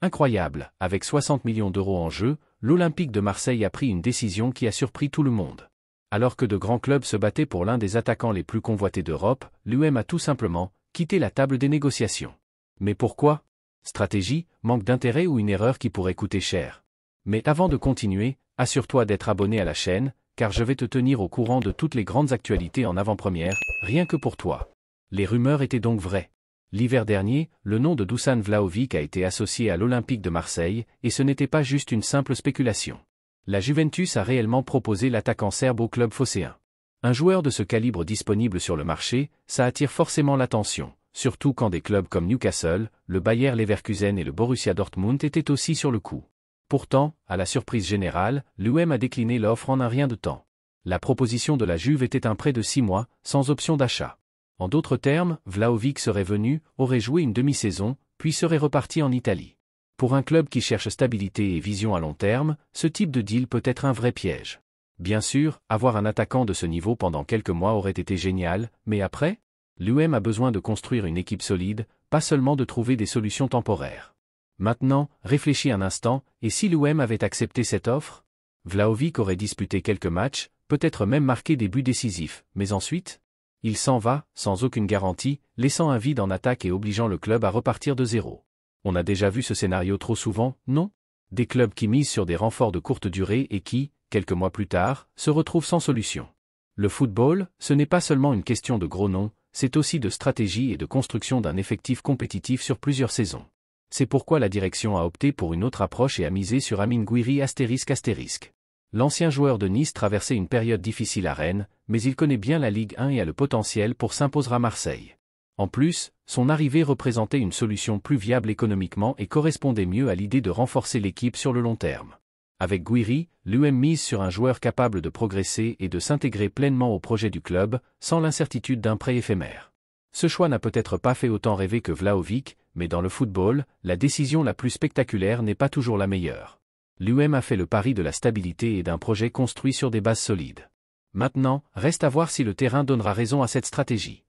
Incroyable, avec 60 millions d'euros en jeu, l'Olympique de Marseille a pris une décision qui a surpris tout le monde. Alors que de grands clubs se battaient pour l'un des attaquants les plus convoités d'Europe, l'UM a tout simplement quitté la table des négociations. Mais pourquoi? Stratégie, manque d'intérêt ou une erreur qui pourrait coûter cher? Mais avant de continuer, assure-toi d'être abonné à la chaîne, car je vais te tenir au courant de toutes les grandes actualités en avant-première, rien que pour toi. Les rumeurs étaient donc vraies. L'hiver dernier, le nom de Dusan Vlahovic a été associé à l'Olympique de Marseille, et ce n'était pas juste une simple spéculation. La Juventus a réellement proposé l'attaquant serbe au club phocéen. Un joueur de ce calibre disponible sur le marché, ça attire forcément l'attention, surtout quand des clubs comme Newcastle, le Bayer Leverkusen et le Borussia Dortmund étaient aussi sur le coup. Pourtant, à la surprise générale, l'UM a décliné l'offre en un rien de temps. La proposition de la Juve était un prêt de 6 mois, sans option d'achat. En d'autres termes, Vlahovic serait venu, aurait joué une demi-saison, puis serait reparti en Italie. Pour un club qui cherche stabilité et vision à long terme, ce type de deal peut être un vrai piège. Bien sûr, avoir un attaquant de ce niveau pendant quelques mois aurait été génial, mais après? L'UM a besoin de construire une équipe solide, pas seulement de trouver des solutions temporaires. Maintenant, réfléchis un instant, et si l'UM avait accepté cette offre? Vlahovic aurait disputé quelques matchs, peut-être même marqué des buts décisifs, mais ensuite? Il s'en va, sans aucune garantie, laissant un vide en attaque et obligeant le club à repartir de zéro. On a déjà vu ce scénario trop souvent, non? Des clubs qui misent sur des renforts de courte durée et qui, quelques mois plus tard, se retrouvent sans solution. Le football, ce n'est pas seulement une question de gros noms, c'est aussi de stratégie et de construction d'un effectif compétitif sur plusieurs saisons. C'est pourquoi la direction a opté pour une autre approche et a misé sur Amine Gouiri ***. L'ancien joueur de Nice traversait une période difficile à Rennes, mais il connaît bien la Ligue 1 et a le potentiel pour s'imposer à Marseille. En plus, son arrivée représentait une solution plus viable économiquement et correspondait mieux à l'idée de renforcer l'équipe sur le long terme. Avec Gouiri, l'UM mise sur un joueur capable de progresser et de s'intégrer pleinement au projet du club, sans l'incertitude d'un prêt éphémère. Ce choix n'a peut-être pas fait autant rêver que Vlahovic, mais dans le football, la décision la plus spectaculaire n'est pas toujours la meilleure. L'UM a fait le pari de la stabilité et d'un projet construit sur des bases solides. Maintenant, reste à voir si le terrain donnera raison à cette stratégie.